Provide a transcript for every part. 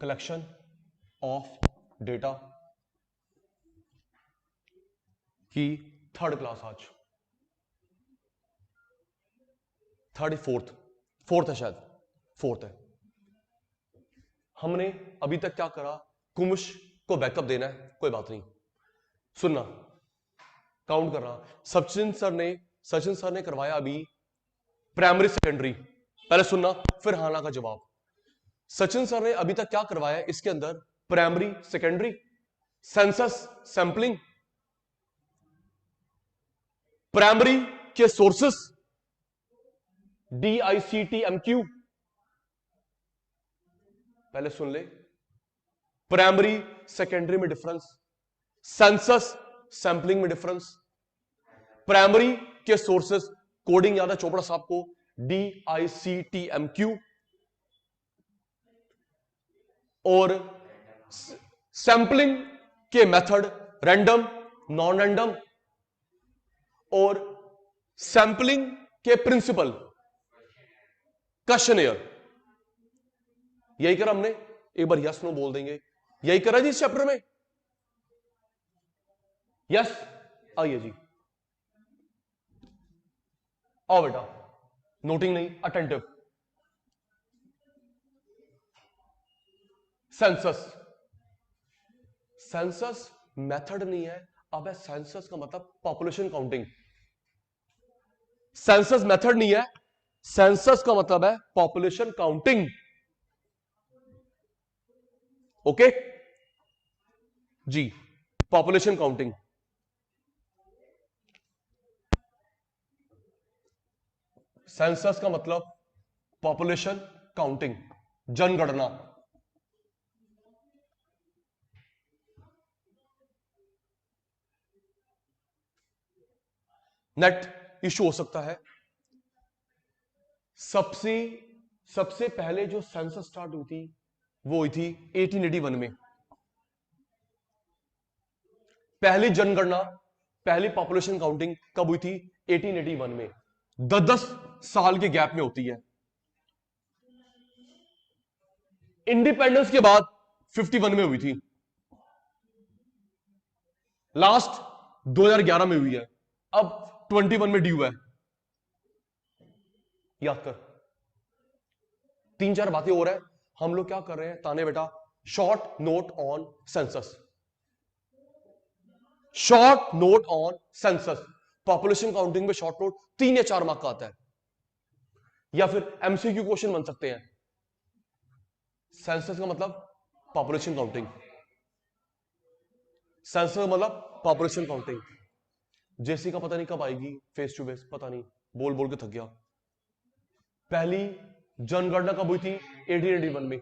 Collection of data की third class आज, third fourth है, शायद फोर्थ है। हमने अभी तक क्या करा, कुमुश को बैकअप देना है, कोई बात नहीं, सुनना काउंट कर रहा। सचिन सर ने करवाया अभी प्राइमरी सेकेंडरी, पहले सुनना फिर हाना का जवाब। सचिन सर ने अभी तक क्या करवाया इसके अंदर, primary secondary, census sampling, primary के सोर्सेस DICT-MQ, पहले सुन ले, प्राइमरी सेकेंडरी में डिफरेंस, सेंसस सैंपलिंग में डिफरेंस, प्राइमरी के सोर्सेस, कोडिंग याद है चोपड़ा साहब को, DICT-MQ, और सैंपलिंग के मेथड रैंडम नॉन रैंडम, और सैंपलिंग के प्रिंसिपल क्वेश्चनेयर। यही करा हमने, एक बार यस नो बोल देंगे, यही करा जी इस चैप्टर में, यस। आइए जी, आओ बेटा, नोटिंग नहीं, अटेंटिव। सेंसस मेथड नहीं है, अब है सेंसस का मतलब पॉपुलेशन काउंटिंग। सेंसस मेथड नहीं है, सेंसस का मतलब है पॉपुलेशन काउंटिंग। ओके जी, पॉपुलेशन काउंटिंग। सेंसस का मतलब पॉपुलेशन काउंटिंग, जनगणना। नेट इशू हो सकता है। सबसे पहले जो सेंसस स्टार्ट हुई थी वो हुई थी 1881 में। पहली जनगणना, पहली पॉपुलेशन काउंटिंग कब हुई थी? 1881 में। 10 साल के गैप में होती है। इंडिपेंडेंस के बाद 51 में हुई थी, लास्ट 2011 में हुई है, अब 21 में ड्यू है। याद कर, 3-4 बातें और है। हम लोग क्या कर रहे हैं ताने बेटा, short note on census, short note on census. Population counting में शॉर्ट नोट 3 या 4 मार्क का आता है, या फिर MCQ क्वेश्चन बन सकते हैं। सेंसस का मतलब पॉपुलेशन काउंटिंग, सेंसस का मतलब पॉपुलेशन काउंटिंग। जेसी का पता नहीं कब आएगी फेस टू फेस, पता नहीं, बोल बोल के थक गया। पहली जनगणना कब हुई थी? 1881 में।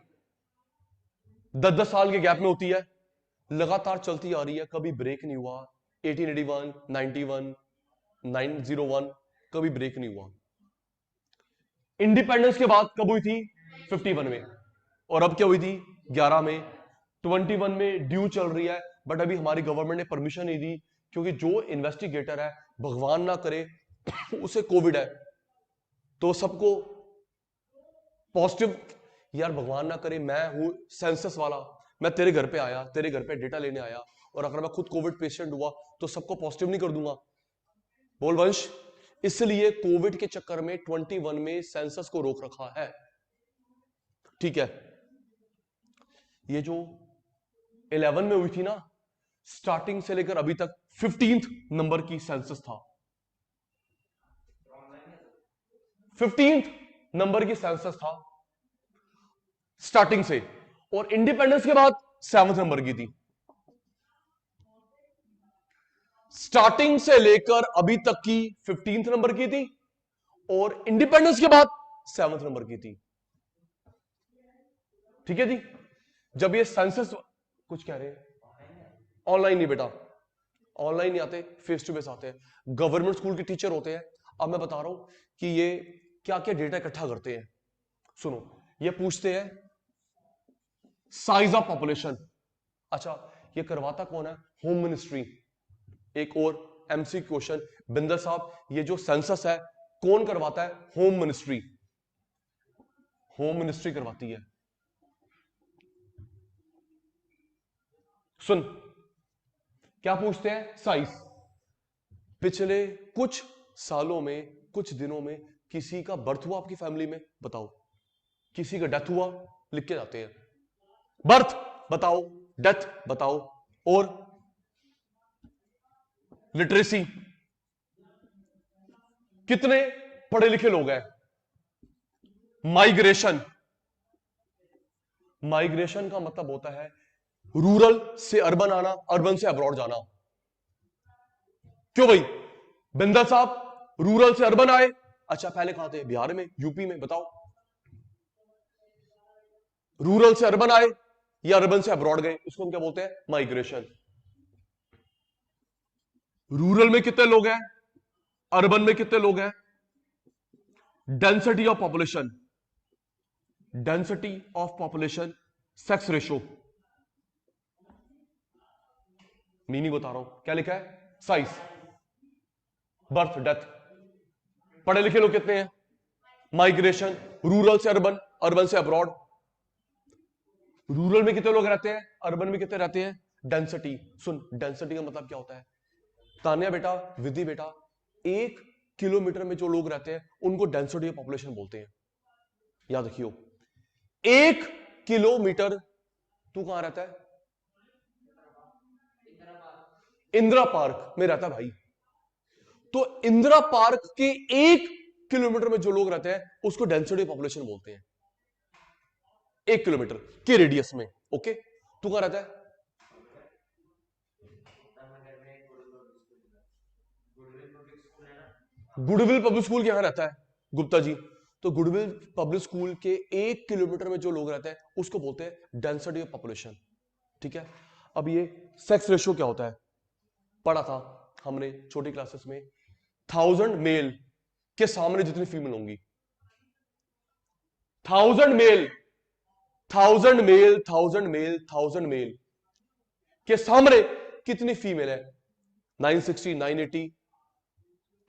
10 साल के गैप में होती है, लगातार चलती आ रही है, कभी ब्रेक नहीं हुआ। 1881, 91, 901, कभी ब्रेक नहीं हुआ। इंडिपेंडेंस के बाद कब हुई थी? 51 में। और अब क्या हुई थी? 11 में। 21 में ड्यू चल रही है, बट अभी हमारी गवर्नमेंट ने परमिशन नहीं दी, क्योंकि जो इन्वेस्टिगेटर है, भगवान ना करे उसे कोविड है, तो सबको पॉजिटिव, यार भगवान ना करे मैं हूं सेंसस वाला, मैं तेरे घर पे आया, तेरे घर पे डेटा लेने आया, और अगर मैं खुद कोविड पेशेंट हुआ तो सबको पॉजिटिव नहीं कर दूंगा। बोल वंश। इसलिए कोविड के चक्कर में 21 में सेंसस को रोक रखा है। ठीक है, ये जो 11 में हुई थी ना, स्टार्टिंग से लेकर अभी तक 15th नंबर की सेंसस था, 15th नंबर की सेंसस था स्टार्टिंग से, और इंडिपेंडेंस के बाद 7th नंबर की थी। स्टार्टिंग से लेकर अभी तक की 15th नंबर की थी, और इंडिपेंडेंस के बाद 7th नंबर की थी। ठीक है जी। जब ये सेंसस, कुछ कह रहे हैं, ऑनलाइन नहीं बेटा, ऑनलाइन नहीं आते, फेस टू फेस आते हैं। गवर्नमेंट स्कूल के टीचर होते हैं। अब मैं बता रहा हूं कि ये क्या क्या डेटा इकट्ठा करते हैं। सुनो, ये पूछते हैं साइज ऑफ पॉपुलेशन। अच्छा, ये करवाता कौन है? Home ministry. एक और MC क्वेश्चन, बिंदर साहब, ये जो सेंसस है कौन करवाता है? Home ministry. होम मिनिस्ट्री करवाती है। सुन, क्या पूछते हैं? साइज। पिछले कुछ सालों में, कुछ दिनों में किसी का बर्थ हुआ आपकी फैमिली में? बताओ। किसी का डेथ हुआ? लिख के जाते हैं। बर्थ बताओ, डेथ बताओ, और लिटरेसी। कितने पढ़े लिखे लोग हैं? माइग्रेशन। माइग्रेशन का मतलब होता है रूरल से अर्बन आना, अर्बन से अब्रॉड जाना। क्यों भाई? बिंदल साहब रूरल से अर्बन आए, अच्छा पहले कहां थे? बिहार में, यूपी में, बताओ। रूरल से अर्बन आए या अर्बन से अब्रॉड गए, इसको हम क्या बोलते हैं? माइग्रेशन। रूरल में कितने लोग हैं, अर्बन में कितने लोग हैं? Density of population, density of population, sex ratio. Meaning बता रहा हूं, क्या लिखा है? Size, birth, death. पढ़े लिखे लोग कितने हैं? माइग्रेशन, रूरल से अर्बन, अर्बन से अब्रॉड। रूरल में कितने लोग रहते हैं, अर्बन में कितने रहते हैं? डेंसिटी। सुन, डेंसिटी का मतलब क्या होता है? तान्या बेटा, विधि बेटा, 1 किलोमीटर में जो लोग रहते हैं उनको डेंसिटी ऑफ पॉपुलेशन बोलते हैं। याद रखियो, 1 किलोमीटर। तू कहां रहता है? इंदिरा पार्क में रहता भाई। तो इंदिरा पार्क के 1 किलोमीटर में जो लोग रहते हैं उसको डेंसिटी ऑफ पॉपुलेशन बोलते हैं, 1 किलोमीटर के रेडियस में। ओके, तू कहां रहता है? गुडविल पब्लिक स्कूल के यहां रहता है गुप्ता जी। तो गुडविल पब्लिक स्कूल के 1 किलोमीटर में जो लोग रहते हैं उसको बोलते हैं डेंसिटी ऑफ पॉपुलेशन। ठीक है। अब ये सेक्स रेशियो क्या होता है, पढ़ा था हमने छोटी क्लासेस में। 1000 मेल के सामने जितनी फीमेल होंगी, 1000 मेल, 1000 मेल, 1000 मेल, 1000 मेल के सामने कितनी फीमेल है? 960, 980।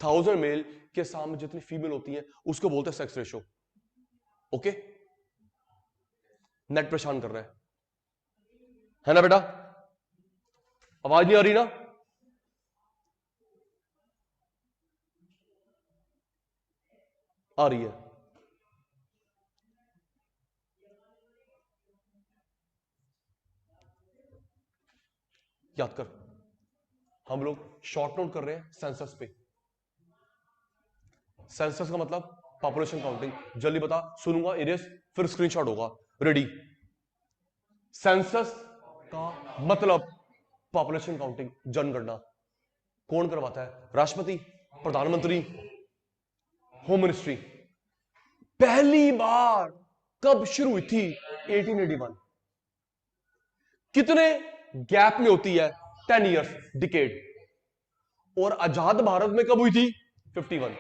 1000 मेल के सामने जितनी फीमेल होती है उसको बोलते हैं सेक्स रेशियो। ओके, नेट परेशान कर रहा है ना बेटा? आवाज नहीं आ रही ना? आ रही है। याद कर, हम लोग शॉर्ट नोट कर रहे हैं सेंसस पे। सेंसस का मतलब पॉपुलेशन काउंटिंग। जल्दी बता, सुनूंगा, इरेज, फिर स्क्रीनशॉट होगा। रेडी? सेंसस का मतलब पॉपुलेशन काउंटिंग, जनगणना। कौन करवाता है? राष्ट्रपति, प्रधानमंत्री, होम मिनिस्ट्री। पहली बार कब शुरू हुई थी? 1881। कितने गैप में होती है? 10 इयर्स, डिकेड। और आजाद भारत में कब हुई थी? 51।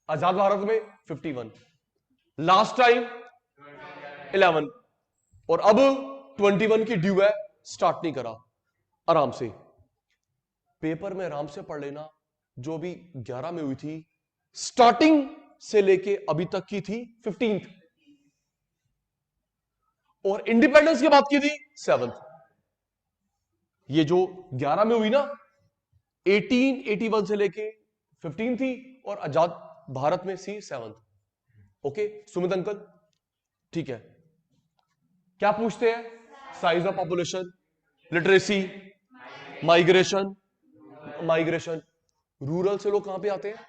आजाद भारत में 51। Last time 11। और अब 21 की ड्यू है, स्टार्ट नहीं करा। आराम से पेपर में आराम से पढ़ लेना। जो भी 11 में हुई थी, स्टार्टिंग से लेके अभी तक की थी 15th, और इंडिपेंडेंस की बात की थी 7th। ये जो 11 में हुई ना, 1881 से लेके 15 थी, और आजाद भारत में सी 7th। ओके सुमित अंकल, ठीक है। क्या पूछते हैं? Size of population, literacy, migration. Migration, rural से लोग कहां पे आते हैं?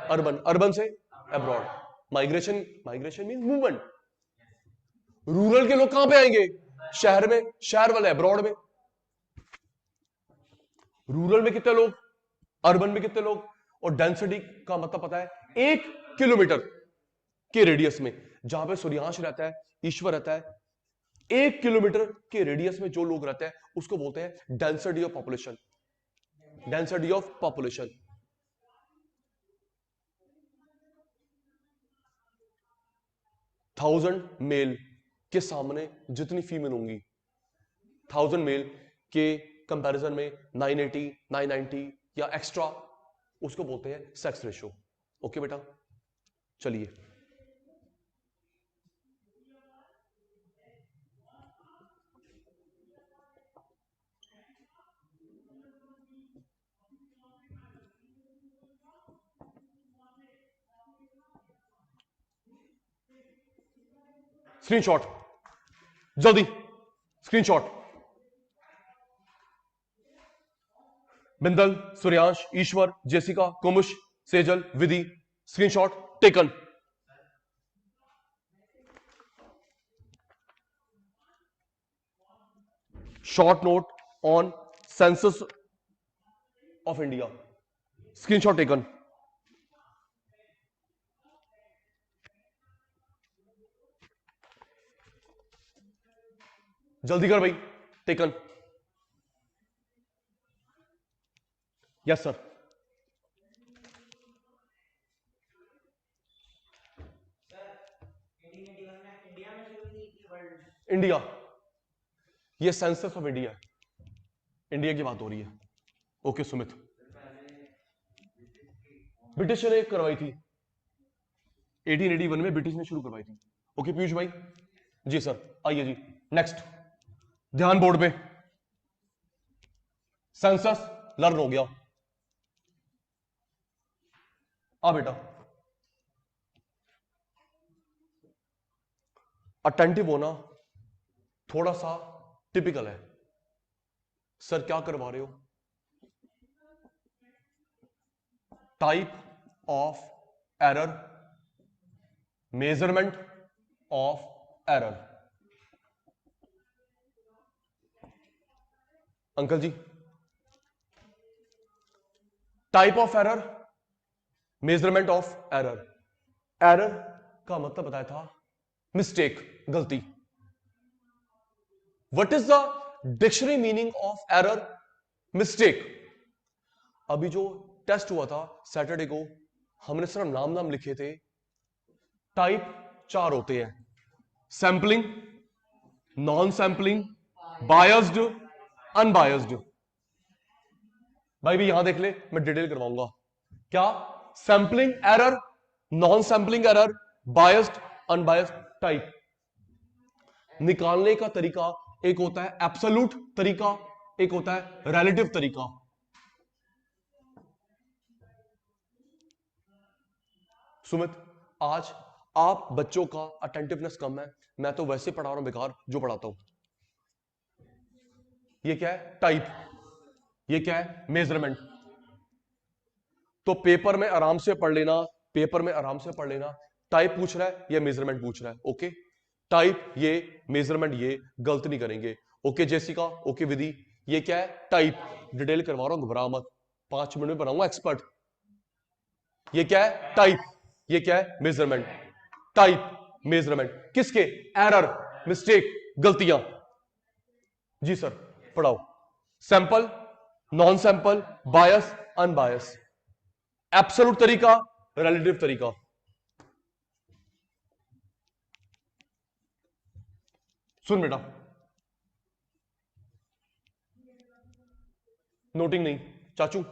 अर्बन, अर्बन से abroad. Migration, migration mean movement. Rural के लोग कहां पे आएंगे? शहर में, शहर वाले अब्रॉड में। रूरल में कितने लोग, अर्बन में कितने लोग? और डेंसिटी का मतलब पता है? 1 किलोमीटर के रेडियस में, जहां पे सूर्यांश रहता है, ईश्वर रहता है, 1 किलोमीटर के रेडियस में जो लोग रहते हैं उसको बोलते हैं density of population. Density of population. 1000 male के सामने जितनी फीमेल होंगी, 1000 मेल के कंपैरिजन में 980, 990 या एक्स्ट्रा, उसको बोलते हैं सेक्स रेशियो। ओके बेटा, चलिए। स्क्रीनशॉट, जल्दी screenshot. Bindal, Suryansh, Ishwar, Jessica, Kumush, Sejal, Vidhi, screenshot taken. Short note on census of India, screenshot taken. जल्दी कर भाई, टेकन। Yes sir. इंडिया, ये सेंसस ऑफ इंडिया, इंडिया की बात हो रही है। ओके सुमित, ब्रिटिश ने करवाई थी 1881 में, ब्रिटिश ने शुरू करवाई थी। ओके पीयूष भाई, जी सर, आइए जी नेक्स्ट। ध्यान बोर्ड पे, सेंसस लर्न हो गया। आ बेटा, अटेंटिव होना थोड़ा सा टिपिकल है। सर क्या करवा रहे हो? Type of error, measurement of error. Uncle ji, type of error, measurement of error. Error का मतलब बताया था मिस्टेक, गलती। What is the dictionary meaning of error? Mistake. अभी जो टेस्ट हुआ था सैटरडे को, हमने सिर्फ नाम नाम लिखे थे। टाइप 4 होते हैं, sampling, non sampling, biased, unbiased. भाई भी यहां देख ले, मैं डिटेल करवाऊंगा। क्या? Sampling error, non sampling error, biased, unbiased type. निकालने का तरीका एक होता है एब्सोल्यूट तरीका, एक होता है रिलेटिव तरीका। सुमित, आज आप बच्चों का अटेंटिवनेस कम है, मैं तो वैसे पढ़ा रहा हूं बेकार जो पढ़ाता हूं। ये क्या है? टाइप। ये क्या है? मेजरमेंट। तो पेपर में आराम से पढ़ लेना, पेपर में आराम से पढ़ लेना। टाइप पूछ रहा है या मेजरमेंट पूछ रहा है? ओके, टाइप ये, मेजरमेंट ये, गलत नहीं करेंगे। ओके जेसिका, ओके विधि, ये क्या है? टाइप। डिटेल करवा रहा हूं, घबरा मत, 5 मिनट में बनाऊंगा एक्सपर्ट। ये क्या है? टाइप। ये क्या है? मेजरमेंट। टाइप, मेजरमेंट, किसके? एरर, मिस्टेक, गलतियां। जी सर, पढ़ाओ। सैंपल, नॉन सैंपल, बायस, अनबायस, एब्सोल्यूट तरीका, रिलेटिव तरीका। सुन बेटा, नोटिंग नहीं चाचू।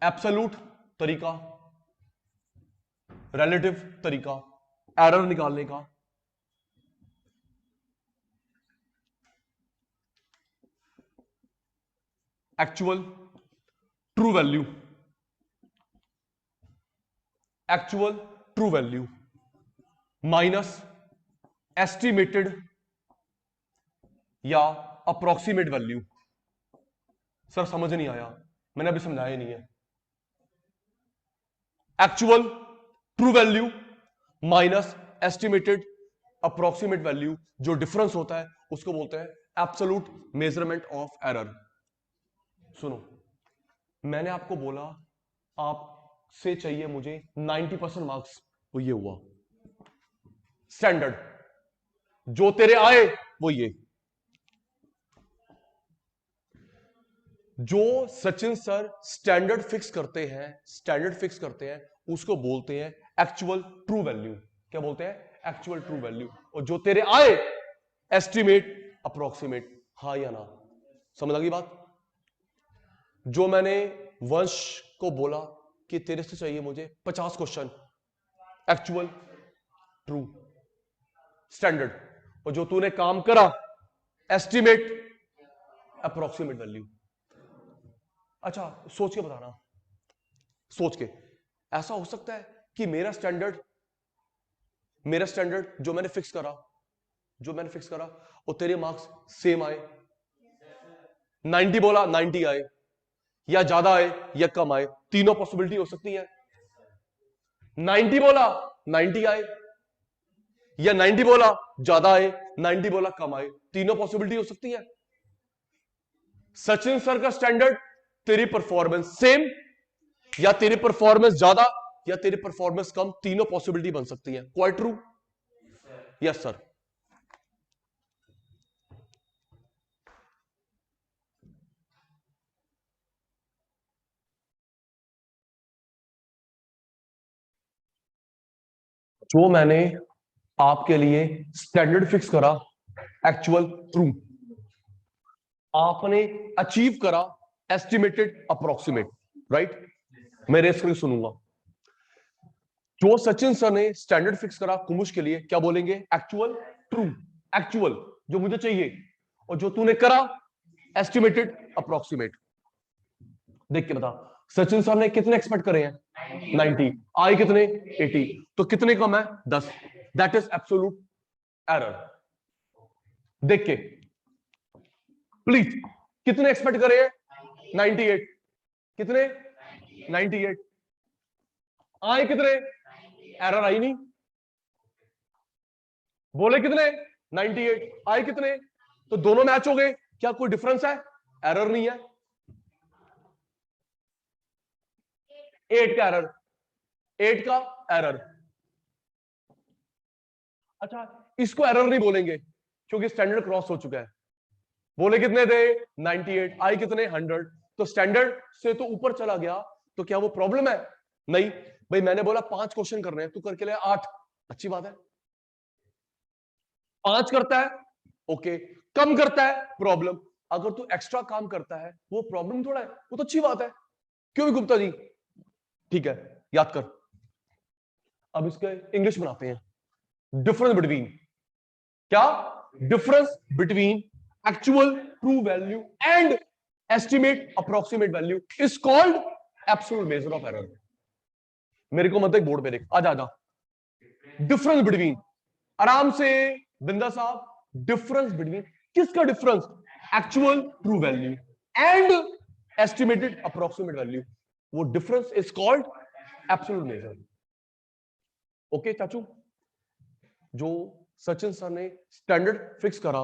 एब्सोल्यूट तरीका, रिलेटिव तरीका, एरर निकालने का। Actual true value, actual true value minus estimated या अप्रोक्सीमेट वैल्यू। सर समझ नहीं आया, मैंने अभी समझाया नहीं है। Actual true value minus estimated approximate value, जो डिफरेंस होता है उसको बोलते हैं एब्सोल्यूट मेजरमेंट ऑफ एरर। सुनो, मैंने आपको बोला आपसे चाहिए मुझे 90% मार्क्स, वो ये हुआ स्टैंडर्ड। जो तेरे आए वो ये। जो सचिन सर स्टैंडर्ड फिक्स करते हैं, स्टैंडर्ड फिक्स करते हैं, उसको बोलते हैं एक्चुअल ट्रू वैल्यू। क्या बोलते हैं? Actual true value. और जो तेरे आए एस्टिमेट, अप्रोक्सीमेट। हाँ या ना? समझ लगी बात? जो मैंने वंश को बोला कि तेरे से चाहिए मुझे 50 क्वेश्चन, एक्चुअल ट्रू स्टैंडर्ड, और जो तूने काम करा एस्टिमेट, अप्रोक्सीमेट वैल्यू। अच्छा सोच के बताना, सोच के। ऐसा हो सकता है कि मेरा स्टैंडर्ड मेरा स्टैंडर्ड जो मैंने फिक्स करा और तेरे मार्क्स सेम आए, 90 बोला 90 आए, या ज्यादा आए या कम आए, तीनों पॉसिबिलिटी हो सकती है। 90 बोला 90 आए, या 90 बोला ज्यादा आए, 90 बोला कम आए, तीनों पॉसिबिलिटी हो सकती है। सचिन सर का स्टैंडर्ड तेरी परफॉर्मेंस सेम, या तेरी परफॉर्मेंस ज्यादा या तेरी परफॉर्मेंस कम, तीनों पॉसिबिलिटी बन सकती है। Quite true? Yes sir. जो मैंने आपके लिए स्टैंडर्ड फिक्स करा, एक्चुअल ट्रू, आपने अचीव करा एस्टिमेटेड अप्रोक्सीमेट, राइट? मैं रेस करके सुनूंगा। जो सचिन सर ने स्टैंडर्ड फिक्स करा कुमुश के लिए, क्या बोलेंगे? एक्चुअल ट्रू, एक्चुअल जो मुझे चाहिए, और जो तूने करा एस्टिमेटेड अप्रोक्सीमेट। देख के बता, सचिन सर ने कितने एक्सपेक्ट करे हैं? 90, आई कितने? 80, तो कितने कम है? 10। That is absolute error. देख के प्लीज, कितने एक्सपेक्ट करे हैं? 98, कितने? 98, आए कितने? एरर आई नहीं। बोले कितने? 98, आए कितने? तो दोनों मैच हो गए, क्या कोई डिफरेंस है? एरर नहीं है। 8 का एरर, 8 का एरर। अच्छा, इसको एरर नहीं बोलेंगे क्योंकि स्टैंडर्ड क्रॉस हो चुका है। बोले कितने थे? 98, आई कितने? 100, तो स्टैंडर्ड से तो ऊपर चला गया, तो क्या वो प्रॉब्लम है? नहीं भाई, मैंने बोला 5 क्वेश्चन करने हैं, तू करके ले 8, अच्छी बात है। 5 करता है ओके, कम करता है प्रॉब्लम, अगर तू एक्स्ट्रा काम करता है वो प्रॉब्लम थोड़ा है, वो तो अच्छी बात है। क्यों भी गुप्ता जी? ठीक है, याद कर। अब इसके इंग्लिश बनाते हैं। डिफरेंस बिटवीन, क्या difference between actual true value and estimate approximate value is called absolute measure of error. मेरे को मत एक बोर्ड पे देख, आजा आजा। डिफरेंस बिटवीन, आराम से बिंदा साहब, डिफरेंस बिटवीन, किसका difference? Actual true value and estimated approximate value, वो difference is called absolute measure. Okay चाचू, जो सचिन सर ने स्टैंडर्ड फिक्स करा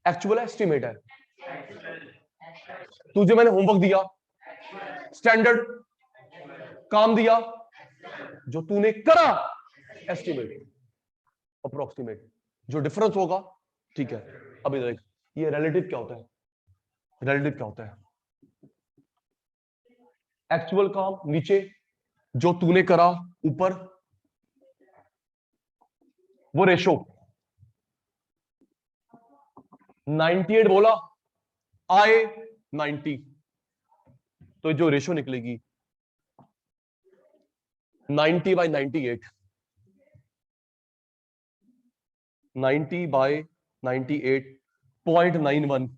एक्चुअल एस्टिमेट है, तुझे मैंने होमवर्क दिया, स्टैंडर्ड काम दिया, जो तूने करा एस्टिमेट अप्रोक्सीमेट, जो डिफरेंस होगा, ठीक है। अभी देख, ये रिलेटिव क्या होता है? रिलेटिव क्या होता है? एक्चुअल काम नीचे, जो तूने करा ऊपर, वो रेशो। 98 बोला, आए 90, तो जो रेशो निकलेगी 90 बाई 98, 90 बाई 98.91।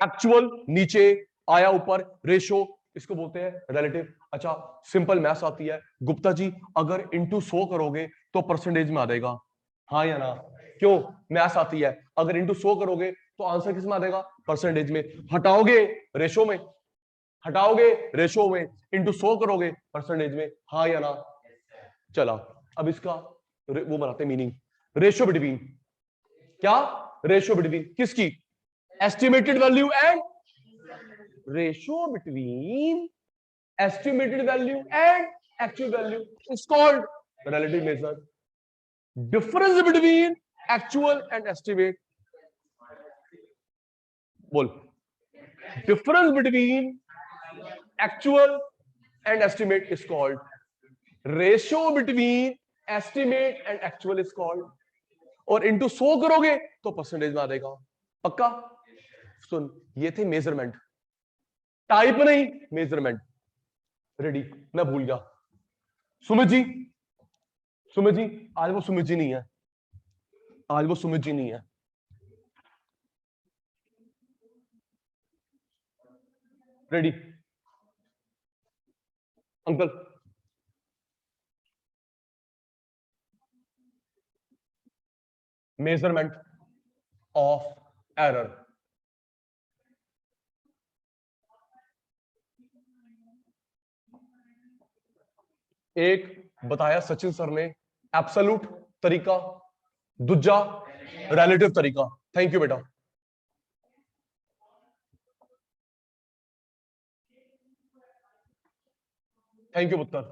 एक्चुअल नीचे, आया ऊपर, रेशो, इसको बोलते हैं रिलेटिव। अच्छा, सिंपल मैथ्स आती है गुप्ता जी, अगर इंटू 100 करोगे तो परसेंटेज में आ जाएगा, हाँ या ना? क्यों? मैथ्स आती है, अगर इंटू 100 करोगे तो आंसर किस में आ जाएगा? परसेंटेज में। हटाओगे रेशो में, हटाओगे रेशो में, इंटू 100 करोगे परसेंटेज में, हाँ या ना? चला, अब इसका वो बनाते मीनिंग। रेशो बिटवीन, क्या? रेशो बिटवीन किसकी? Estimated value and, ratio between estimated value and actual value is called relative measure. Difference between actual and estimate, बोल, difference between actual and estimate is called, ratio between estimate and actual is called, और into 100 करोगे तो percentage में आ जाएगा। पक्का? सुन, ये थे measurement, type नहीं, मेजरमेंट। रेडी? मैं भूल गया, सुमित जी, सुमित जी, आज वो सुमित जी नहीं है, आज वो सुमित जी नहीं है। Ready? Uncle measurement of error. एक बताया सचिन सर ने एब्सोल्यूट तरीका, दूजा रिलेटिव तरीका। थैंक यू बेटा। थैंक यू पुत्र।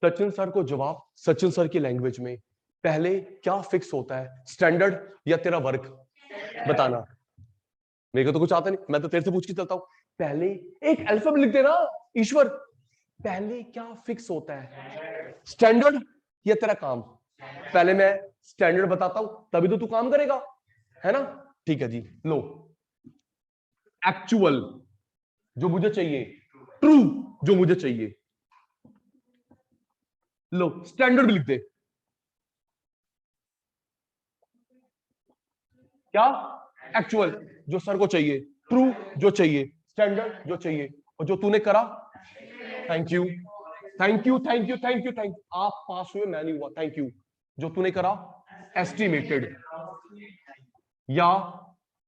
सचिन सर को जवाब सचिन सर की लैंग्वेज में। पहले क्या फिक्स होता है, स्टैंडर्ड या तेरा वर्क? बताना। मेरे को तो कुछ आता नहीं, मैं तो तेरे से पूछ के चलता हूं। पहले एक अल्फाबेट लिख देना ईश्वर। पहले क्या फिक्स होता है, स्टैंडर्ड या तेरा काम? पहले मैं स्टैंडर्ड बताता हूं, तभी तो तू काम करेगा, है ना? ठीक है जी। लो, एक्चुअल जो मुझे चाहिए, ट्रू जो मुझे चाहिए। लो, स्टैंडर्ड भी लिख दे। क्या? एक्चुअल जो सर को चाहिए, ट्रू जो चाहिए, स्टैंडर्ड जो चाहिए। और जो तूने करा, thank you thank you thank you thank you thank you. आप पास हुए, मैं नहीं हुआ, थैंक यू। जो तूने करा, एस्टिमेटेड या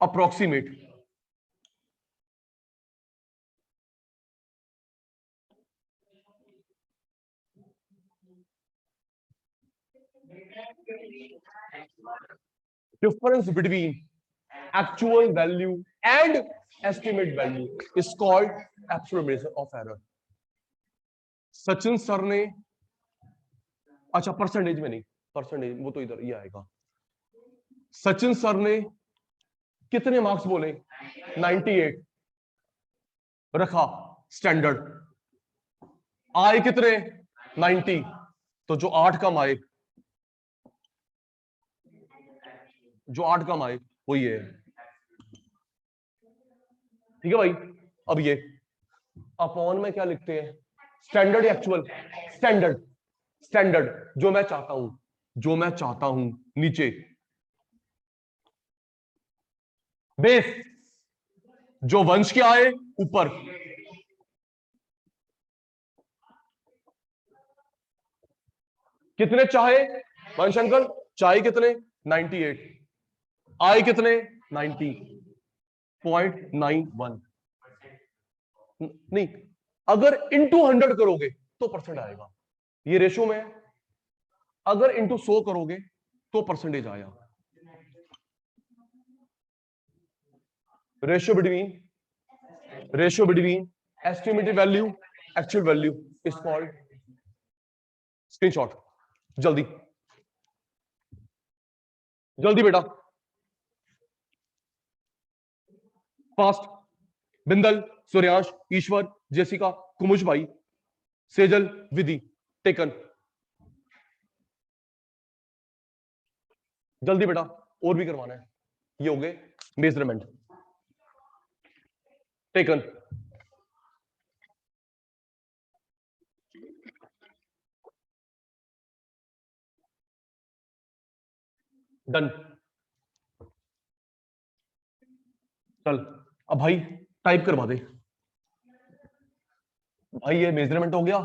approximate. Difference between actual value and estimate value is called absolute measure of error। Sachin sir ने, अच्छा परसेंटेज में नहीं, परसेंटेज वो तो इधर ये आएगा। सचिन सर ने कितने मार्क्स बोले? 98 रखा स्टैंडर्ड। आए कितने? 90। तो जो 8 कम आए, जो 8 कम आए वो ये है। ठीक है भाई। अब ये अपॉन में क्या लिखते हैं, स्टैंडर्ड या एक्चुअल? स्टैंडर्ड। स्टैंडर्ड जो मैं चाहता हूं, जो मैं चाहता हूं नीचे। बेस जो वंश के आए ऊपर। कितने चाहे वंश अंकल? चाहे कितने? 98। आए कितने? 90.91। नहीं, अगर इंटू 100 करोगे तो परसेंट आएगा। ये रेशो में है। अगर इंटू 100 करोगे तो परसेंटेज आया। Ratio between estimated value, actual value is called screenshot. जल्दी जल्दी बेटा, फास्ट। बिंदल, सूर्यांश, ईश्वर, जेसिका, कुमुश भाई, सेजल, विधि, टेकन। जल्दी बेटा, और भी करवाना है। ये हो गए मेजरमेंट। टेकन। डन। चल अब भाई टाइप करवा दे। भाई ये मेजरमेंट हो गया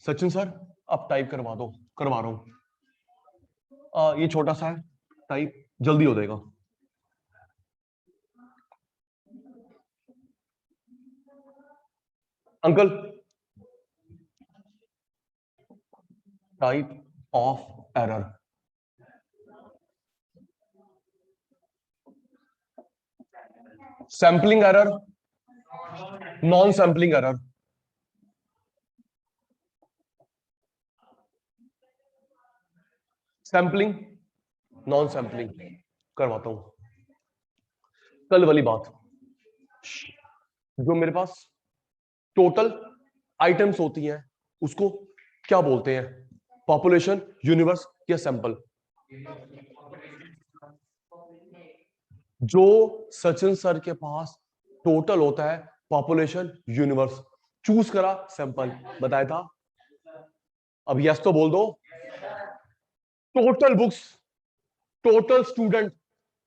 सचिन सर, अब टाइप करवा दो। करवा रहा हूं। ये छोटा सा है, टाइप जल्दी हो जाएगा। Uncle, type of error. Sampling error, non sampling error. Sampling, non sampling करवाता हूं। कल वाली बात, जो मेरे पास टोटल आइटम्स होती हैं उसको क्या बोलते हैं, पॉपुलेशन, यूनिवर्स या सैंपल? जो सचिन सर के पास टोटल होता है, पॉपुलेशन, यूनिवर्स, चूज करा सैंपल, बताया था। अब यस तो बोल दो। Total books, total student,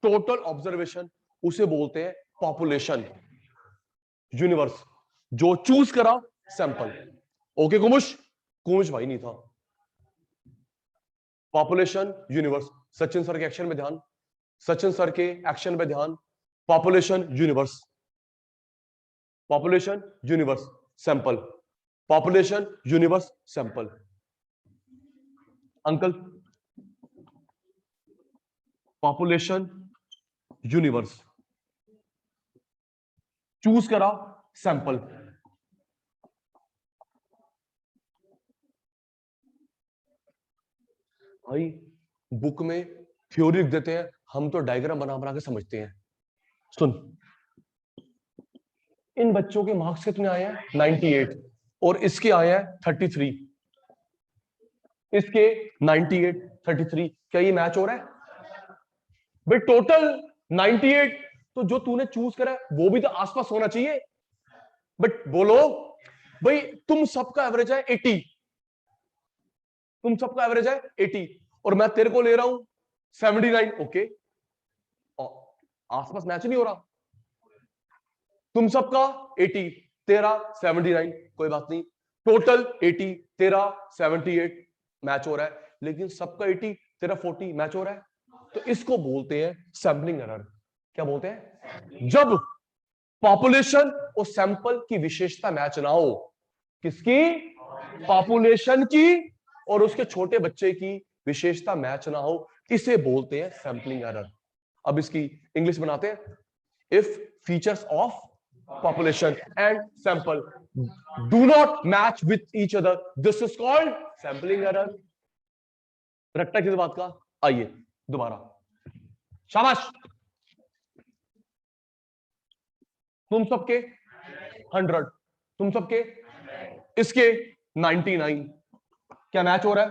total observation, उसे बोलते हैं पॉपुलेशन। यूनिवर्स जो चूज करा सैंपल। ओके कुमुश? कुमुश भाई नहीं था। पॉपुलेशन यूनिवर्स, सचिन सर के एक्शन में ध्यान, सचिन सर के एक्शन में ध्यान, population universe, population universe sample, population universe sample. Uncle population universe choose करा सैंपल। भाई बुक में थ्योरी लिख देते हैं, हम तो डायग्राम बना बना के समझते हैं। सुन, इन बच्चों के मार्क्स कितने आए हैं 98 और इसके आए हैं 33, इसके 98 33, क्या ये मैच हो रहा है भाई? टोटल 98, तो जो तूने चूज करा है वो भी तो आसपास होना चाहिए। बट बोलो भाई, तुम सबका एवरेज है 80, तुम सबका एवरेज है 80 और मैं तेरे को ले रहा हूं 79, ओके आसपास मैच नहीं हो रहा। तुम सबका 80, तेरा 79, कोई बात नहीं, टोटल 80, तेरा 78 मैच हो रहा है, लेकिन सबका 80 तेरा 40 मैच हो रहा है। तो इसको बोलते हैं सैंपलिंग एरर। क्या बोलते हैं? जब पॉपुलेशन और सैंपल की विशेषता मैच ना हो। किसकी? पॉपुलेशन की और उसके छोटे बच्चे की विशेषता मैच ना हो, इसे बोलते हैं सैंपलिंग एरर। अब इसकी इंग्लिश बनाते हैं। If features of population and sample do not match with each other, this is called sampling error। रट्टा किस बात का? आइए दोबारा, शाबाश। तुम सबके 100, तुम सबके इसके 99, क्या मैच हो रहा है?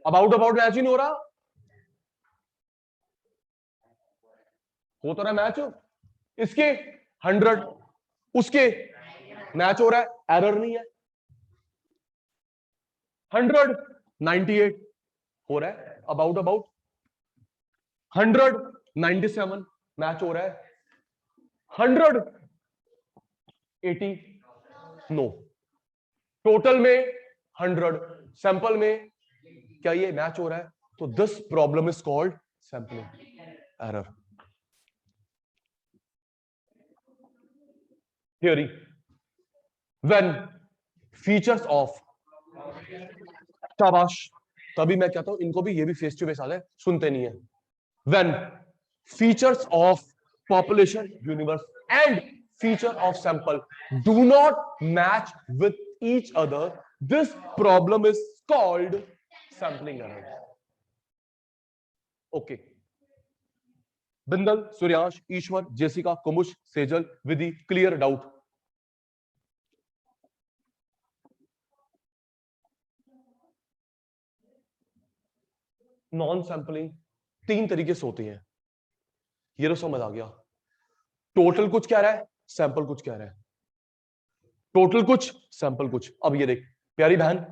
अबाउट मैच ही नहीं हो रहा, हो तो रहा मैच। इसके 100, उसके मैच हो रहा है, एरर नहीं है। 100 98 हो रहा है, अबाउट 100 97 मैच हो रहा है, 100 80 नो। टोटल में 100, सैंपल में क्या ये मैच हो रहा है? तो this problem is called sampling error. Theory, when features of, शाबाश, तभी मैं कहता हूं इनको भी, ये भी फेस टू फेस आते हैं, सुनते नहीं है। when features of population universe and feature of sample do not match with each other, this problem is called sampling error। Okay, Bindal, Suryansh, Ishwar, Jessica, Kumush, Sejal, Vidhi, clear doubt? Non sampling 3 तरीके से होती है, ये तो समझ आ गया। टोटल कुछ कह रहा है, सैंपल कुछ कह रहा है, टोटल कुछ सैंपल कुछ। अब ये देख प्यारी बहन,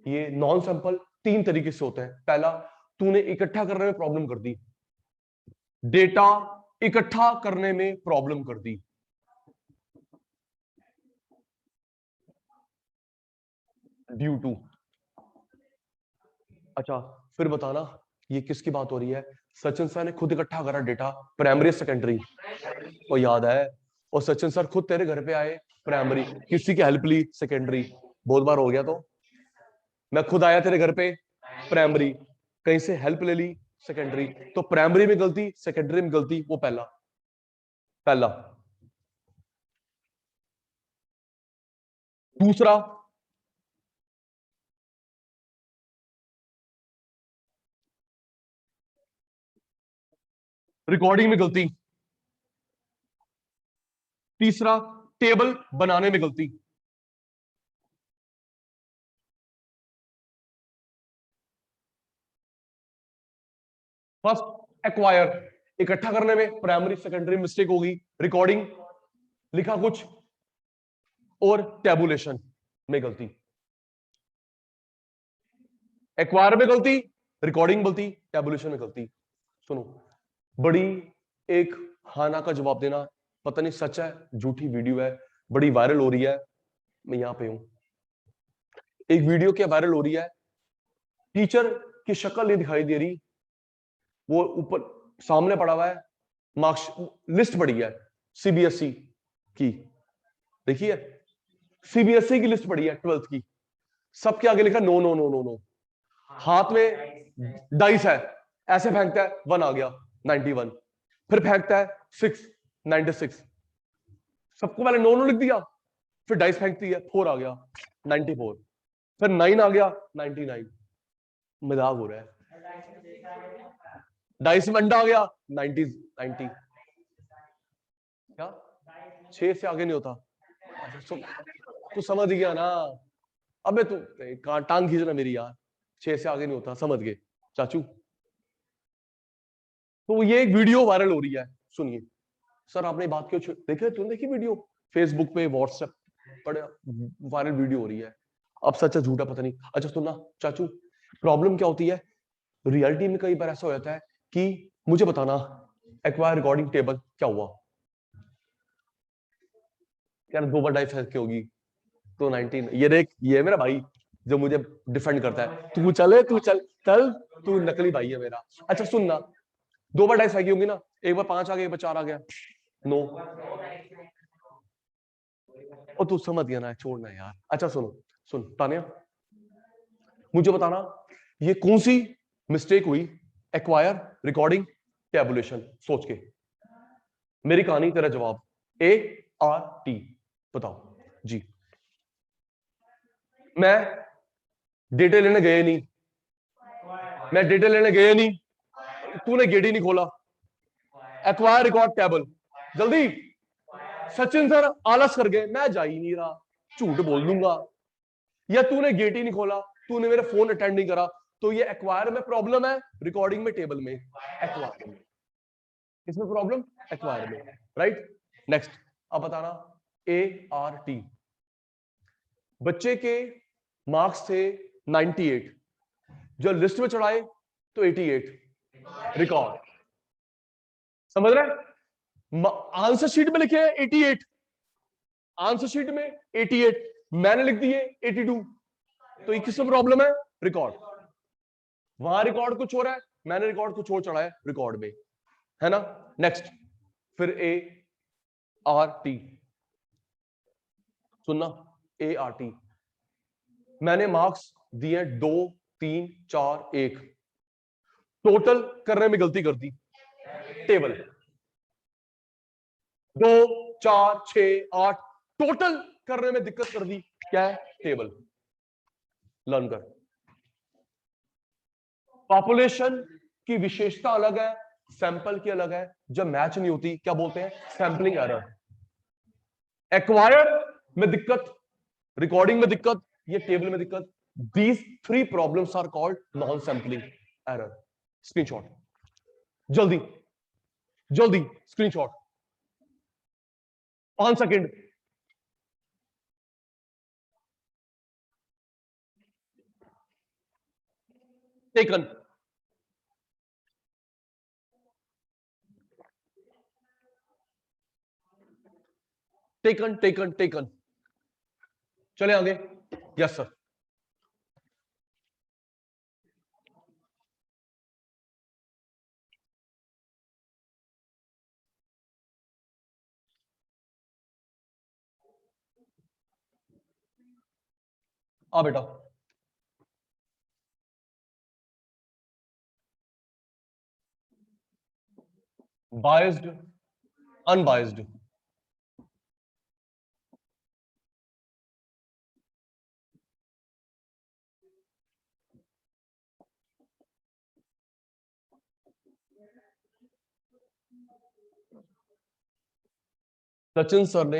ये नॉन सैंपल 3 तरीके से होते हैं। पहला, तूने इकट्ठा करने में प्रॉब्लम कर दी, डेटा इकट्ठा करने में प्रॉब्लम कर दी, ड्यू टू। अच्छा फिर बताना ये किसकी बात हो रही है? सचिन सर ने खुद इकट्ठा करा डेटा, प्राइमरी सेकेंडरी, और याद है, और सचिन सर खुद तेरे घर पे आए प्राइमरी, किसी की हेल्प ली सेकेंडरी, बहुत बार हो गया। तो मैं खुद आया तेरे घर पे प्राइमरी, कहीं से हेल्प ले ली सेकेंडरी, तो प्राइमरी में गलती, सेकेंडरी में गलती, वो पहला। दूसरा, रिकॉर्डिंग में गलती। तीसरा, टेबल बनाने में गलती। फर्स्ट, एक्वायर, इकट्ठा करने में प्राइमरी सेकेंडरी मिस्टेक होगी, रिकॉर्डिंग लिखा कुछ, और टेबुलेशन में गलती। एक्वायर में गलती, रिकॉर्डिंग गलती, टेबुलेशन में गलती। सुनो, बड़ी एक हाना का जवाब देना, पता नहीं सच है झूठी वीडियो है, बड़ी वायरल हो रही है, मैं यहां पे हूं। एक वीडियो क्या वायरल हो रही है, टीचर की शक्ल नहीं दिखाई दे रही, वो ऊपर सामने पड़ा हुआ है, मार्क्स लिस्ट पड़ी है सीबीएसई की, देखिए सीबीएसई की लिस्ट पड़ी है 12th की, सबके आगे लिखा no no no no no, हाथ में डाइस है, ऐसे फेंकता है 1 आ गया 91, फिर फेंकता है 6 96, सबको पहले नो नो लिख दिया, फिर डाइस फेंकती है 4 आ गया 94, फिर 9 आ गया 99, मजाक हो रहा है, डाइस में अंडा आ गया 90 क्या 6 से आगे नहीं होता, तू समझ गया ना, अबे तू टांग खींचना मेरी यार, 6 से आगे नहीं होता, समझ गए चाचू। तो ये एक वीडियो वायरल हो रही है, सुनिए। सर आपने बात क्यों देखे, तुमने देखी वीडियो फेसबुक पे व्हाट्सएप पर वायरल वीडियो हो रही है, अब सच है झूठा पता नहीं। अच्छा सुनना चाचू, प्रॉब्लम क्या होती है रियलिटी में, कई बार ऐसा हो जाता है कि मुझे बताना एक्वायर रिकॉर्डिंग टेबल क्या हुआ, यार 2 बार डाइस के होगी तो 19, ये देख ये मेरा भाई जो मुझे डिफेंड करता है, तू चले तू चल चल, तू नकली भाई है मेरा। अच्छा सुनना, 2 बार डाइस फेंकी होगी ना, एक बार 5 आ गया, एक बार 4 आ गया, नो, और तू समझ गया ना, छोड़ना यार। अच्छा सुनो, सुन तानिया, मुझे बताना ये कौन सी मिस्टेक हुई, एक्वायर रिकॉर्डिंग टेबुलेशन, सोच के, मेरी कहानी तेरा जवाब, ART बताओ जी। मैं डेटा लेने गए नहीं, मैं डेटा लेने गए नहीं, तूने गेट ही नहीं खोला, एक्वायर रिकॉर्ड टेबल, जल्दी, सचिन सर आलस कर गए, मैं जा ही नहीं रहा, झूठ बोल दूंगा, या तूने गेट ही नहीं खोला, तूने मेरा फोन अटेंड नहीं करा, तो ये एक्वायर में प्रॉब्लम है, रिकॉर्डिंग में टेबल में, एक्वायर में, इसमें प्रॉब्लम एक्वायर में, राइट। नेक्स्ट, अब बताना ART, बच्चे के मार्क्स थे 98, जो लिस्ट में चढ़ाए तो 88, रिकॉर्ड, समझ रहे, आंसर शीट में लिखे हैं 88, आंसर शीट में 88, मैंने लिख दिए 82, तो ये किसमें प्रॉब्लम है, रिकॉर्ड, वहां रिकॉर्ड कुछ हो रहा है, मैंने रिकॉर्ड कुछ और चढ़ाया रिकॉर्ड में, है ना। नेक्स्ट, फिर ART, सुनना, ART, मैंने मार्क्स दिए 2 3 4 1, टोटल करने में गलती कर दी, टेबल 2 4 6 8, टोटल करने में दिक्कत कर दी, क्या है, टेबल, लर्न कर। पॉपुलेशन की विशेषता अलग है, सैंपल की अलग है, जब मैच नहीं होती क्या बोलते हैं, सैंपलिंग एरर। एक्वायर में दिक्कत, रिकॉर्डिंग में दिक्कत, ये टेबल में दिक्कत, these 3 problems are called non sampling error. Screenshot, जल्दी जल्दी screenshot, 5 second, taken, taken taken taken, चले आगे, यस सर। आ बेटा, बायस्ड, अनबायस्ड, सचिन सर ने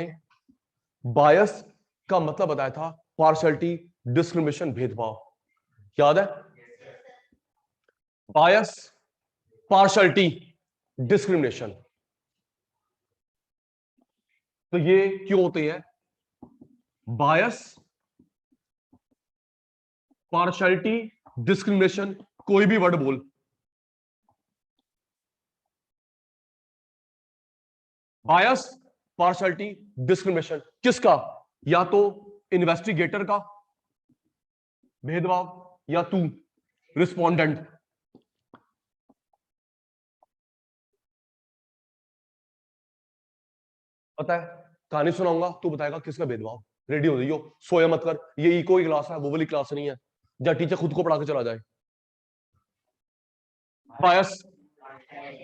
बायस का मतलब बताया था, पार्शियलिटी, डिस्क्रिमिनेशन, भेदभाव, याद है, बायस, पार्शियलिटी, डिस्क्रिमिनेशन, तो ये क्यों होते हैं, बायस, पार्शियलिटी, डिस्क्रिमिनेशन, कोई भी वर्ड बोल, बायस, पार्शियलिटी, डिस्क्रिमिनेशन, किसका, या तो इन्वेस्टिगेटर का भेदभाव, या तू रिस्पोंडेंट। पता है, कहानी सुनाऊंगा, तू बताएगा किसका भेदभाव। रेडी हो जाइयो, सोया मत कर, ये इको की क्लास है, वो वाली क्लास नहीं है जहां टीचर खुद को पढ़ा के चला जाए। बायस,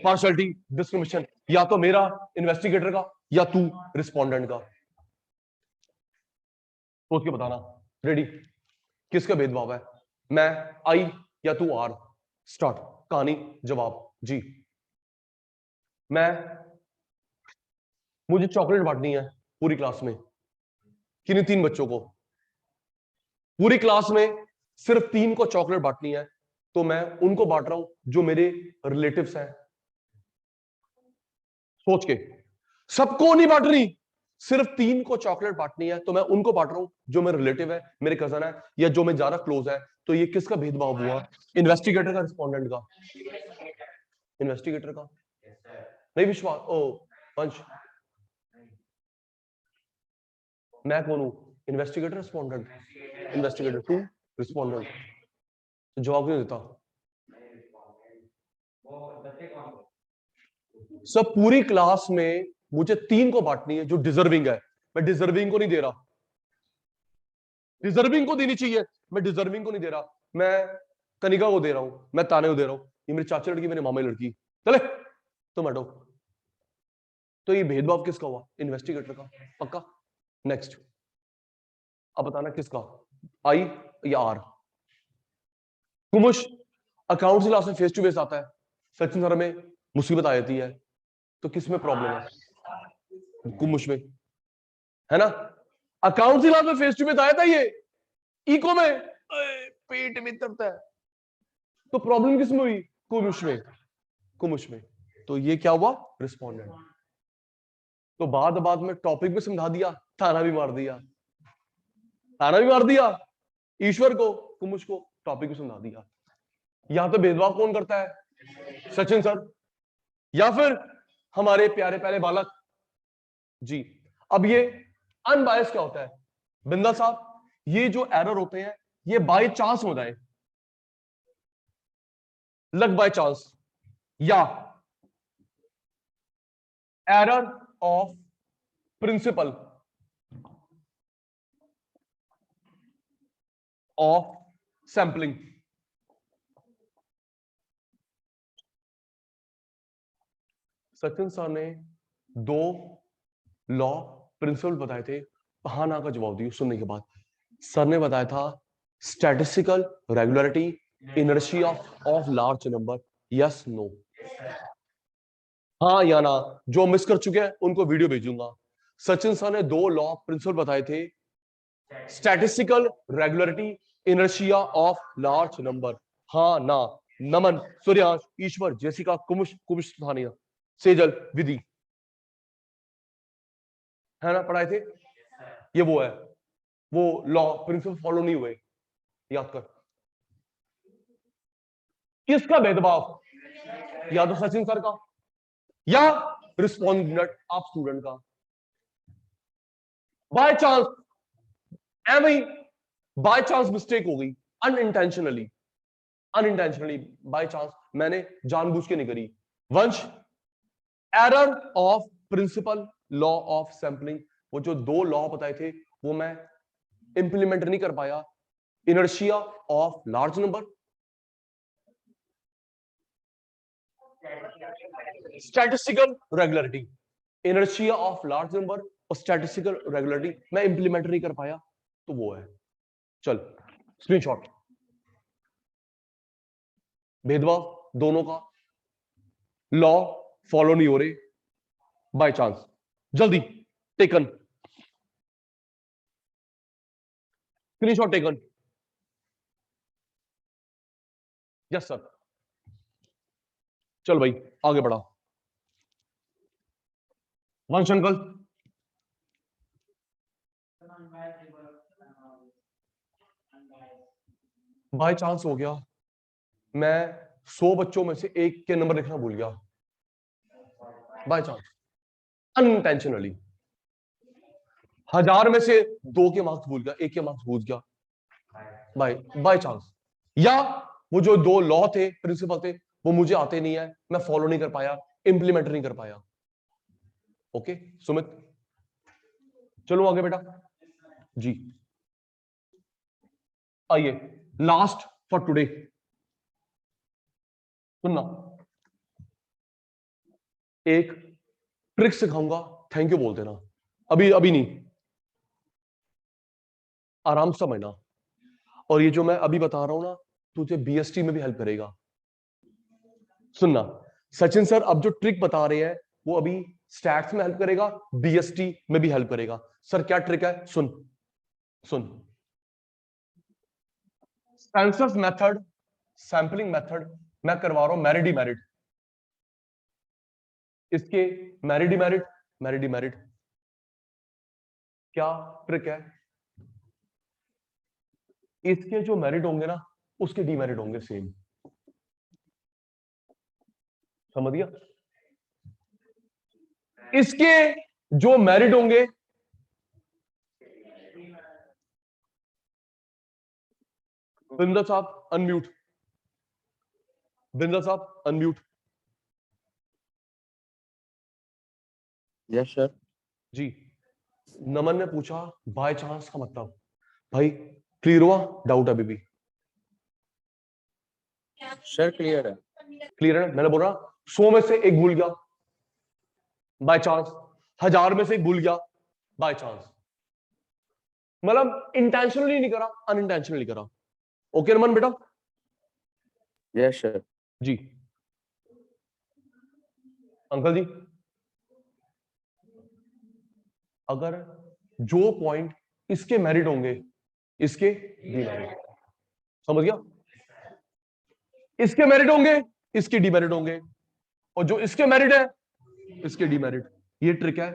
पार्शियलिटी, डिस्क्रिमिनेशन, या तो मेरा इन्वेस्टिगेटर का या तू रिस्पोंडेंट का। सोच के बताना। रेडी, किसका भेदभाव है? मैं आई या तू आर? स्टार्ट। कहानी जवाब जी। मैं, मुझे चॉकलेट बांटनी है पूरी क्लास में। किन्हीं 3 बच्चों को, पूरी क्लास में सिर्फ 3 को चॉकलेट बांटनी है, तो मैं उनको बांट रहा हूं जो मेरे रिलेटिव्स हैं। सोच के, सबको नहीं बांटनी, सिर्फ 3 को चॉकलेट बांटनी है, तो मैं उनको बांट रहा हूं जो मेरे रिलेटिव है, मेरे कजन है, या जो मैं ज्यादा क्लोज है। तो ये किसका भेदभाव हुआ? इन्वेस्टिगेटर का, रिस्पोंडेंट का? इन्वेस्टिगेटर का। नहीं विश्वास? ओ पंच, मैं कौन हूं? Investigator, respondent? Investigator. To respondent. तो जवाब क्यों देता? सब पूरी क्लास में मुझे 3 को बांटनी है जो डिजर्विंग है, मैं डिजर्विंग को नहीं दे रहा। डिजर्विंग को देनी चाहिए, मैं डिजर्विंग को नहीं दे रहा। मैं कनिका को दे रहा हूं, मैं ताने को दे रहा हूं। ये मेरी चाची लड़की, मेरे मामा की लड़की। चले तुम हटो। तो ये भेदभाव किसका हुआ? इन्वेस्टिगेटर का। पक्का? नेक्स्ट, अब बताना किसका, आई या आर? कुमुश अकाउंट्स क्लास में फेस टू फेस आता है, सचिन सर में मुसीबत आ जाती है, तो किस में प्रॉब्लम है? कुमुश में, है ना? अकाउंट्स क्लास में फेस टू फेस आया था, ये इको में पेट में दर्द है, तो प्रॉब्लम किस में हुई? कुमुश में। कुमुश में। तो ये क्या हुआ? रिस्पोंडेंट। तो बाद में टॉपिक भी समझा दिया, ताना भी मार दिया, ताना भी मार दिया ईश्वर को, कुमुश को, टॉपिक भी समझा दिया। यहां तो भेदभाव कौन करता है? सचिन सर या फिर हमारे प्यारे प्यारे बालक जी। अब ये अनबायस क्या होता है बिंदा साहब? ये जो एरर होते हैं ये बाय चांस हो जाए, लक बाय चांस, या error of principle of sampling. Sachin sir ने 2 लॉ प्रिंसिपल बताए थे, हाँ ना का जवाब दियो सुनने के बाद। सर ने बताया था statistical regularity, inertia of large number, yes no? हाँ या ना? जो मिस कर चुके हैं उनको वीडियो भेजूंगा। सचिन सर ने 2 लॉ प्रिंसिपल बताए थे, statistical regularity, inertia of large number. हाँ ना? नमन, सूर्यांश, ईश्वर, जेसिका, कुमुश, कुमुश स्थानिया, सेजल, विधि, है ना? पढ़ाए थे। ये वो है, वो लॉ प्रिंसिपल फॉलो नहीं हुए, याद कर। किसका भेदभाव? या तो सचिन सर का या रिस्पोंडेंट ऑफ स्टूडेंट का। बाय चांस, एम ही बाय चांस मिस्टेक हो गई, अनइंटेंशनली, अनइंटेंशनली बाय चांस, मैंने जानबूझ के नहीं करी। वंश, error of principle law of sampling, वो जो 2 लॉ बताए थे वो मैं इंप्लीमेंट नहीं कर पाया। Inertia of large number, statistical regularity, inertia of large number और स्टैटिस्टिकल रेगुलरिटी मैं इंप्लीमेंट नहीं कर पाया, तो वो है। चल स्क्रीनशॉट। भेदभाव दोनों का, लॉ फॉलो नहीं हो रहे, बाय चांस। जल्दी taken, screenshot taken. Yes sir. चल भाई आगे बढ़ा। वंश अंकल, बाय चांस हो गया, मैं 100 बच्चों में से एक के नंबर लिखना भूल गया, बाय चांस, अनइंटेंशनली। 1000 में से 2 के मार्क्स भूल गया, 1 के मार्क्स भूल गया, बाय चांस। या वो जो 2 लॉ थे, प्रिंसिपल थे, वो मुझे आते नहीं है, मैं फॉलो नहीं कर पाया, इंप्लीमेंट नहीं कर पाया। ओके सुमित, चलो आगे बेटा जी। आइए लास्ट फॉर टुडे, सुनना, एक ट्रिक सिखाऊंगा, थैंक यू बोल देना, अभी अभी नहीं, आराम से समझना। और ये जो मैं अभी बता रहा हूं ना, तुझे बीएसटी में भी हेल्प करेगा। सुनना, सचिन सर अब जो ट्रिक बता रहे हैं वो अभी स्टैट्स में हेल्प करेगा, बीएसटी में भी हेल्प करेगा। सर क्या ट्रिक है, सुन सुन। सेंसस मेथड, सैंपलिंग मेथड मैं करवा रहा हूं मैरिड डिमेरिड, इसके मैरिड डिमेरिड, मैरिड डिमेरिड क्या ट्रिक है, इसके जो मेरिट होंगे ना उसके डिमेरिट होंगे सेम, समझ गया? इसके जो मेरिट होंगे, बिंदा साहब अनम्यूट, बिंदा साहब अनम्यूट। Yes sir. जी, नमन ने पूछा बाय चांस का मतलब, भाई क्लियर हुआ डाउट अभी भी? सर क्लियर है। क्लियर है, मैंने बोला 100 में से एक भूल गया बाय चांस, 1000 में से एक भूल गया बाय चांस, मतलब इंटेंशनली नहीं करा, अनइंटेंशनली करा। ओके नमन बेटा? Yes sir. जी अंकल जी, अगर जो पॉइंट इसके मेरिट होंगे इसके डीमेरिट, समझ गया? इसके मेरिट होंगे इसके डीमेरिट होंगे, और जो इसके मेरिट है इसके डीमेरिट। ये ट्रिक है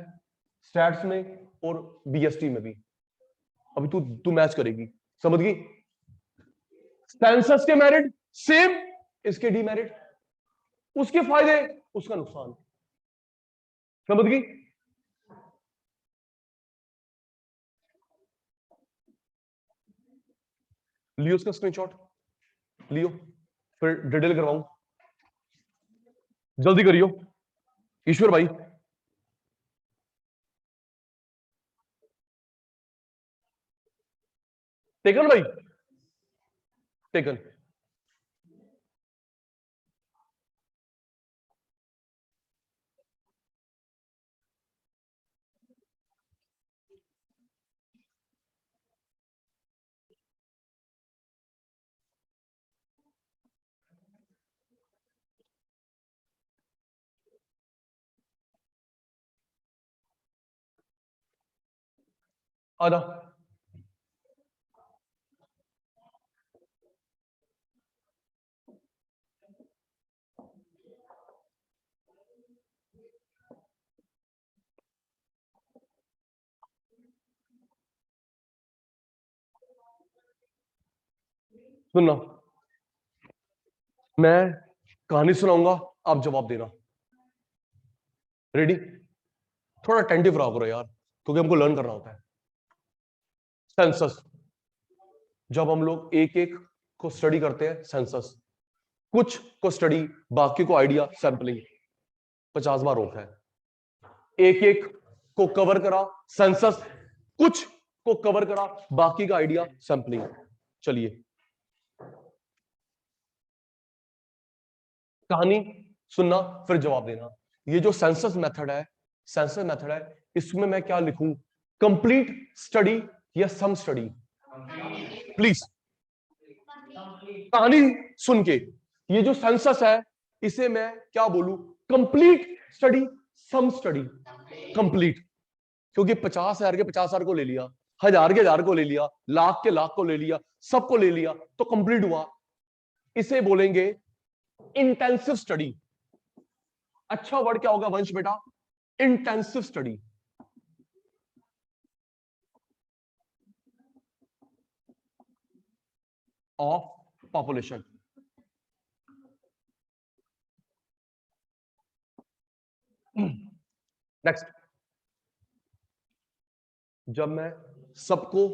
स्टैट्स में और बीएसटी में भी। अभी तू तू मैच करेगी, समझ गई? सेंसस के मेरिट सेम, इसके डीमेरिट, उसके फायदे उसका नुकसान, समझ गई? लियो उसका स्क्रीनशॉट, लियो फिर डिटेल करवाऊं, जल्दी करियो ईश्वर भाई। टेकन भाई, टेकन। आधा सुनना, मैं कहानी सुनाऊंगा, आप जवाब देना, रेडी? थोड़ा अटेंटिव रहा करो यार, क्योंकि हमको लर्न करना होता है। सेंसस, जब हम लोग एक एक को स्टडी करते हैं, सेंसस कुछ को स्टडी, बाकी को आइडिया, सैंपलिंग 50 बार रोका है, एक एक को कवर करा, सेंसस कुछ को कवर करा, बाकी का आइडिया, सैंपलिंग। चलिए कहानी सुनना फिर जवाब देना। ये जो सेंसस मेथड है, सेंसस मेथड है, इसमें मैं क्या लिखूं, कंप्लीट स्टडी या सम स्टडी? प्लीज कहानी सुन के, ये जो सेंसस है इसे मैं क्या बोलूं, complete study, some study? Complete, क्योंकि 50,000 के 50,000 को ले लिया, 1000 के 1000 को ले लिया, लाख के लाख को ले लिया, सबको ले लिया तो कंप्लीट हुआ। इसे बोलेंगे इंटेंसिव स्टडी। अच्छा वर्ड क्या होगा वंश बेटा? Intensive study. Of population. Next, जब मैं सबको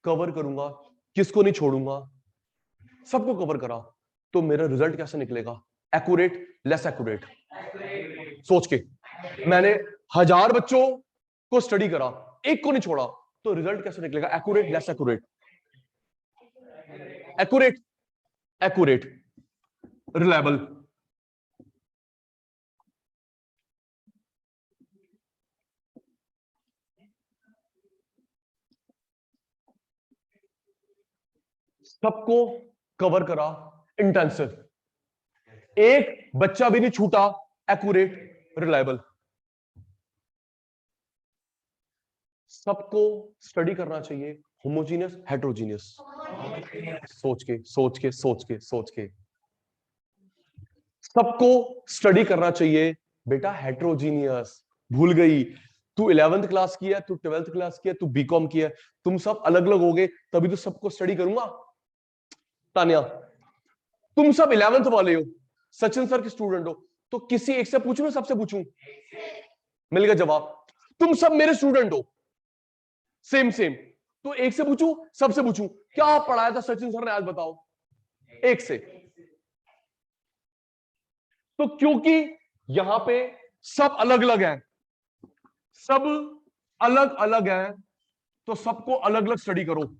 कवर करूंगा, किसको नहीं छोड़ूंगा, सबको कवर करा, तो मेरा रिजल्ट कैसे निकलेगा? Accurate, less accurate? सोच के मैंने 1000 बच्चों को स्टडी करा, एक को नहीं छोड़ा, तो रिजल्ट कैसे निकलेगा? Accurate, less accurate? Accurate, accurate, reliable. सबको कवर करा, इंटेंसिव, एक बच्चा भी नहीं छूटा, एक्यूरेट, रिलायबल। सबको स्टडी करना चाहिए, होमोजीनियस, हेट्रोजीनियस? सोच के सोच के सोच के सोच के सबको स्टडी करना चाहिए बेटा, हेट्रोजीनियस। भूल गई, तू 11th क्लास की है, तू 12th क्लास की है, तू बीकॉम की है, तुम सब अलग अलग हो गए, तभी तो सबको स्टडी करूंगा। तानिया, तुम सब 11th वाले हो, सचिन सर के स्टूडेंट हो, तो किसी एक से पूछूं, सबसे पूछूं? मिल गया जवाब। तुम सब मेरे स्टूडेंट हो, सेम सेम, तो एक से पूछूं, सबसे पूछूं? क्या पढ़ाया था सचिन सर ने आज बताओ? एक से। तो क्योंकि यहां पे सब अलग अलग हैं, सब अलग अलग हैं, तो सबको अलग अलग स्टडी करो।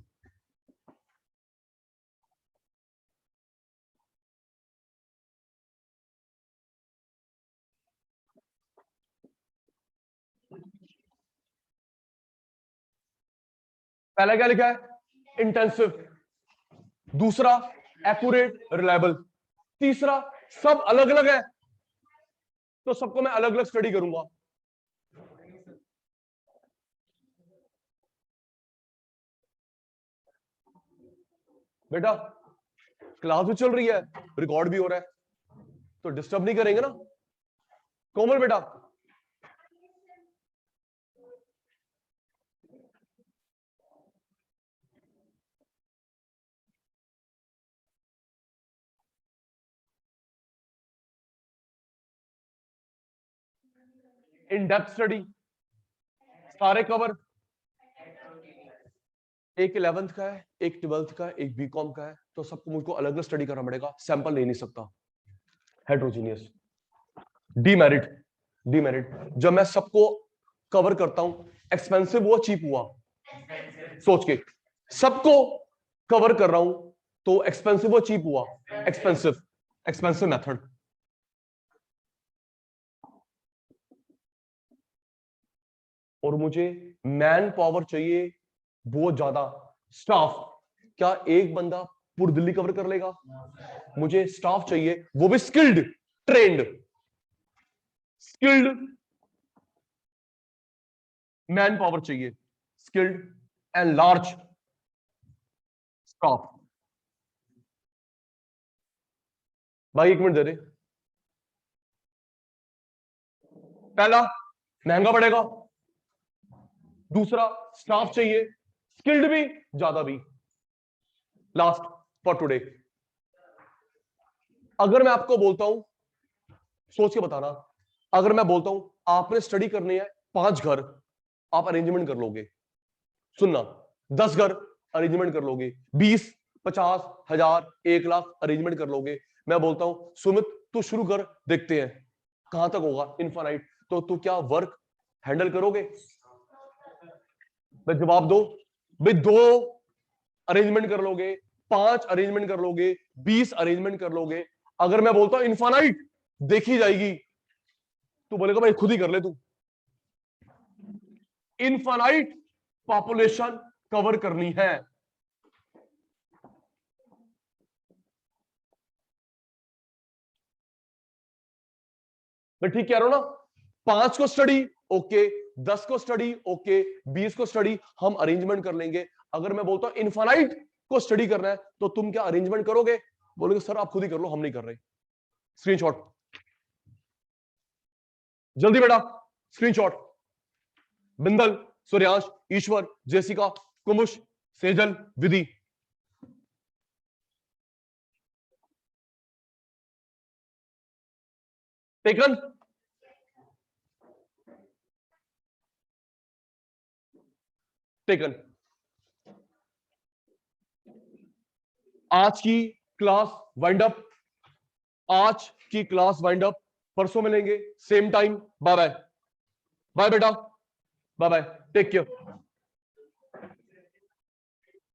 पहला क्या लिखा है? इंटेंसिव। दूसरा एक्यूरेट, रिलायबल। तीसरा सब अलग अलग है, तो सबको मैं अलग अलग स्टडी करूंगा। बेटा क्लास भी चल रही है, रिकॉर्ड भी हो रहा है, तो डिस्टर्ब नहीं करेंगे ना? कोमल बेटा, इन डेप्थ स्टडी, सारे कवर। एक 11th का है, एक 12th का है, एक बीकॉम का है, तो सबको मुझको अलग अलग स्टडी करना पड़ेगा, सैंपल ले नहीं सकता। हेट्रोजीनियस। डीमेरिट, डीमेरिट, जब मैं सबको कवर करता हूं, एक्सपेंसिव हुआ, चीप हुआ? सोच के, सबको कवर कर रहा हूं, तो एक्सपेंसिव हुआ, चीप हुआ? Expensive, expensive method. और मुझे मैन पावर चाहिए बहुत ज्यादा, स्टाफ। क्या एक बंदा पूरी दिल्ली कवर कर लेगा? मुझे स्टाफ चाहिए, वो भी skilled, trend, skilled man power चाहिए, स्किल्ड एंड लार्ज स्टाफ। भाई एक मिनट दे रहे। पहला महंगा पड़ेगा, दूसरा स्टाफ चाहिए, स्किल्ड भी, ज्यादा भी। लास्ट फॉर टुडे, अगर मैं आपको बोलता हूं, सोच के बताना, अगर मैं बोलता हूं आपने स्टडी करनी है 5 घर, आप अरेंजमेंट कर लोगे? सुनना, 10 घर अरेंजमेंट कर लोगे, 20, 50, 1000, 1 लाख अरेंजमेंट कर लोगे? मैं बोलता हूं सुमित तू शुरू कर, देखते हैं कहां तक होगा, इनफाइनाइट, तो तू क्या वर्क हैंडल करोगे? मैं जवाब दो। भाई 2 अरेंजमेंट कर लोगे, 5 अरेंजमेंट कर लोगे, 20 अरेंजमेंट कर लोगे? अगर मैं बोलता हूं इनफाइनाइट देखी जाएगी, तू बोलेगा भाई खुद ही कर ले तू। इनफाइनाइट पॉपुलेशन कवर करनी है। मैं ठीक कह रहा हूं ना? 5 को स्टडी ओके, 10 को स्टडी ओके, 20 को स्टडी हम अरेंजमेंट कर लेंगे। अगर मैं बोलता हूं इनफाइनाइट को स्टडी करना है, तो तुम क्या अरेंजमेंट करोगे? बोलोगे सर आप खुद ही कर लो, हम नहीं कर रहे। स्क्रीनशॉट जल्दी बेटा, स्क्रीनशॉट। बिंदल, सूर्यांश, ईश्वर, जेसिका, कुमुश, सेजल, विधि। टेकन? टेकन। आज की क्लास वाइंड अप। आज की क्लास वाइंड अप, परसों मिलेंगे same time. Bye bye, bye बेटा, बाय बाय, टेक केयर।